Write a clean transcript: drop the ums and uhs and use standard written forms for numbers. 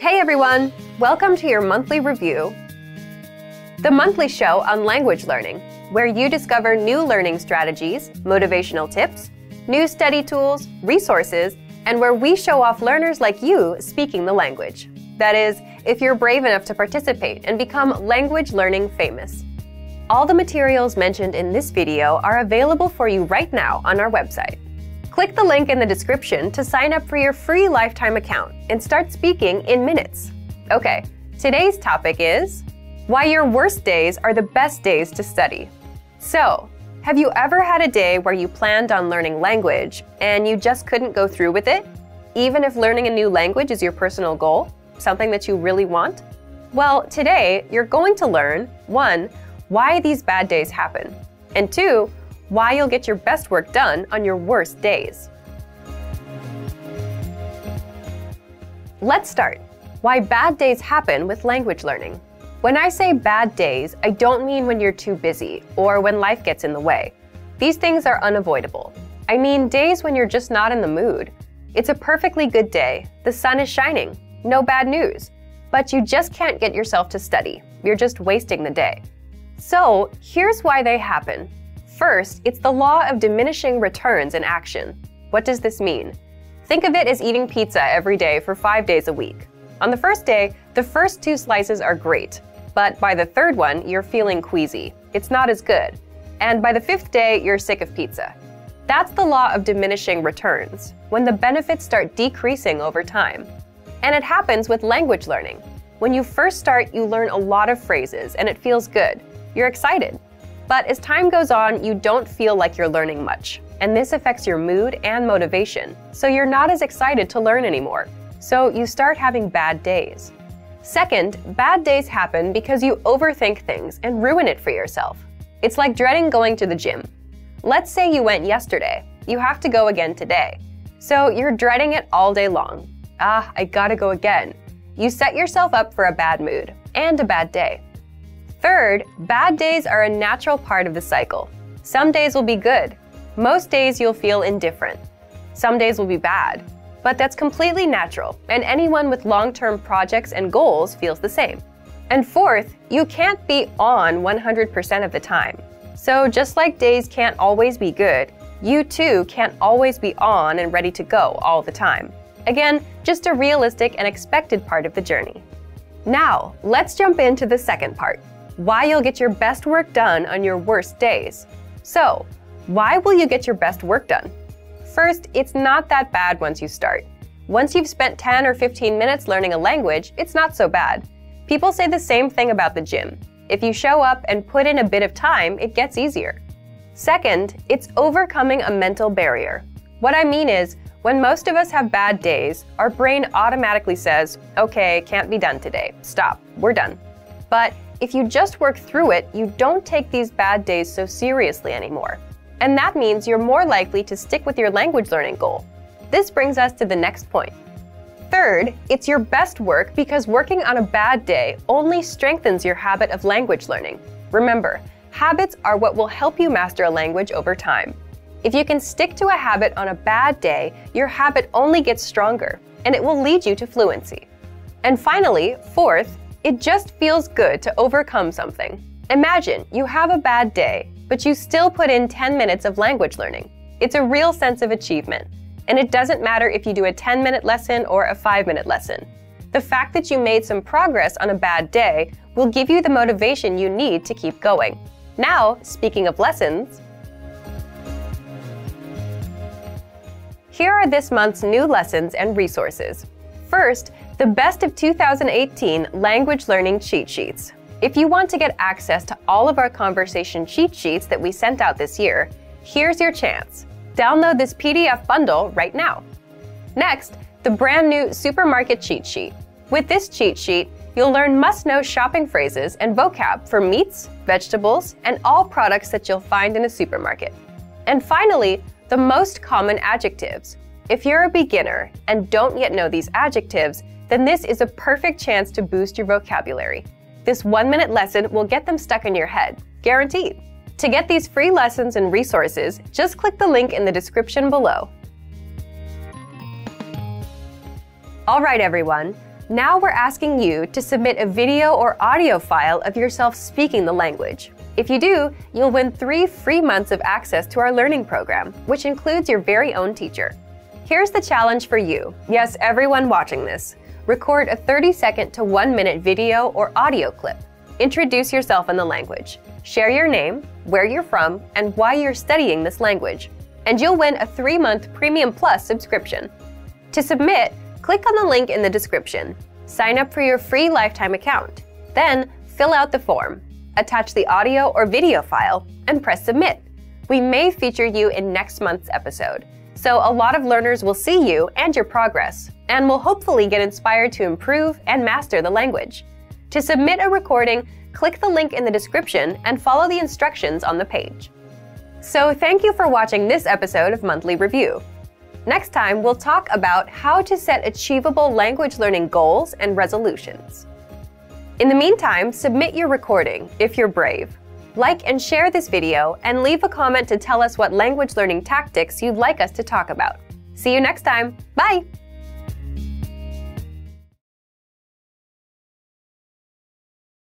Hey everyone! Welcome to your monthly review, the monthly show on language learning, where you discover new learning strategies, motivational tips, new study tools, resources, and where we show off learners like you speaking the language. That is, if you're brave enough to participate and become language learning famous. All the materials mentioned in this video are available for you right now on our website. Click the link in the description to sign up for your free lifetime account and start speaking in minutes. Okay, today's topic is why your worst days are the best days to study. So, have you ever had a day where you planned on learning language and you just couldn't go through with it? Even if learning a new language is your personal goal, something that you really want? Well, today you're going to learn 1. Why these bad days happen, and 2. Why you'll get your best work done on your worst days. Let's start. Why bad days happen with language learning. When I say bad days, I don't mean when you're too busy or when life gets in the way. These things are unavoidable. I mean days when you're just not in the mood. It's a perfectly good day. The sun is shining. No bad news. But you just can't get yourself to study. You're just wasting the day. So, here's why they happen. First, it's the law of diminishing returns in action. What does this mean? Think of it as eating pizza every day for 5 days a week. On the first day, the first 2 slices are great, but by the third one, you're feeling queasy. It's not as good. And by the 5th day, you're sick of pizza. That's the law of diminishing returns, when the benefits start decreasing over time. And it happens with language learning. When you first start, you learn a lot of phrases and it feels good. You're excited. But as time goes on, you don't feel like you're learning much, and this affects your mood and motivation, so you're not as excited to learn anymore. So you start having bad days. Second, bad days happen because you overthink things and ruin it for yourself. It's like dreading going to the gym. Let's say you went yesterday. You have to go again today. So you're dreading it all day long. I gotta go again. You set yourself up for a bad mood and a bad day. Third, bad days are a natural part of the cycle. Some days will be good. Most days you'll feel indifferent. Some days will be bad. But that's completely natural, and anyone with long-term projects and goals feels the same. And fourth, you can't be on 100% of the time. So just like days can't always be good, you too can't always be on and ready to go all the time. Again, just a realistic and expected part of the journey. Now, let's jump into the second part. Why you'll get your best work done on your worst days. So, why will you get your best work done? First, it's not that bad once you start. Once you've spent 10 or 15 minutes learning a language, it's not so bad. People say the same thing about the gym. If you show up and put in a bit of time, it gets easier. Second, it's overcoming a mental barrier. What I mean is, when most of us have bad days, our brain automatically says, okay, can't be done today. Stop, we're done. But if you just work through it, you don't take these bad days so seriously anymore. And that means you're more likely to stick with your language learning goal. This brings us to the next point. Third, it's your best work because working on a bad day only strengthens your habit of language learning. Remember, habits are what will help you master a language over time. If you can stick to a habit on a bad day, your habit only gets stronger, and it will lead you to fluency. And finally, fourth, it just feels good to overcome something. Imagine you have a bad day, but you still put in 10 minutes of language learning. It's a real sense of achievement. And it doesn't matter if you do a 10-minute lesson or a 5-minute lesson. The fact that you made some progress on a bad day will give you the motivation you need to keep going. Now, speaking of lessons, here are this month's new lessons and resources. First, the Best of 2018 Language Learning Cheat Sheets. If you want to get access to all of our conversation cheat sheets that we sent out this year, here's your chance. Download this PDF bundle right now. Next, the brand new Supermarket Cheat Sheet. With this cheat sheet, you'll learn must-know shopping phrases and vocab for meats, vegetables, and all products that you'll find in a supermarket. And finally, the most common adjectives. If you're a beginner and don't yet know these adjectives, then this is a perfect chance to boost your vocabulary. This 1-minute lesson will get them stuck in your head, guaranteed. To get these free lessons and resources, just click the link in the description below. All right, everyone. Now we're asking you to submit a video or audio file of yourself speaking the language. If you do, you'll win 3 free months of access to our learning program, which includes your very own teacher. Here's the challenge for you. Yes, everyone watching this. Record a 30-second to 1-minute video or audio clip. Introduce yourself in the language. Share your name, where you're from, and why you're studying this language. And you'll win a 3-month Premium Plus subscription. To submit, click on the link in the description. Sign up for your free lifetime account. Then, fill out the form. Attach the audio or video file, and press submit. We may feature you in next month's episode, so a lot of learners will see you and your progress, and will hopefully get inspired to improve and master the language. To submit a recording, click the link in the description and follow the instructions on the page. So thank you for watching this episode of Monthly Review. Next time, we'll talk about how to set achievable language learning goals and resolutions. In the meantime, submit your recording if you're brave. Like and share this video, and leave a comment to tell us what language learning tactics you'd like us to talk about. See you next time. Bye!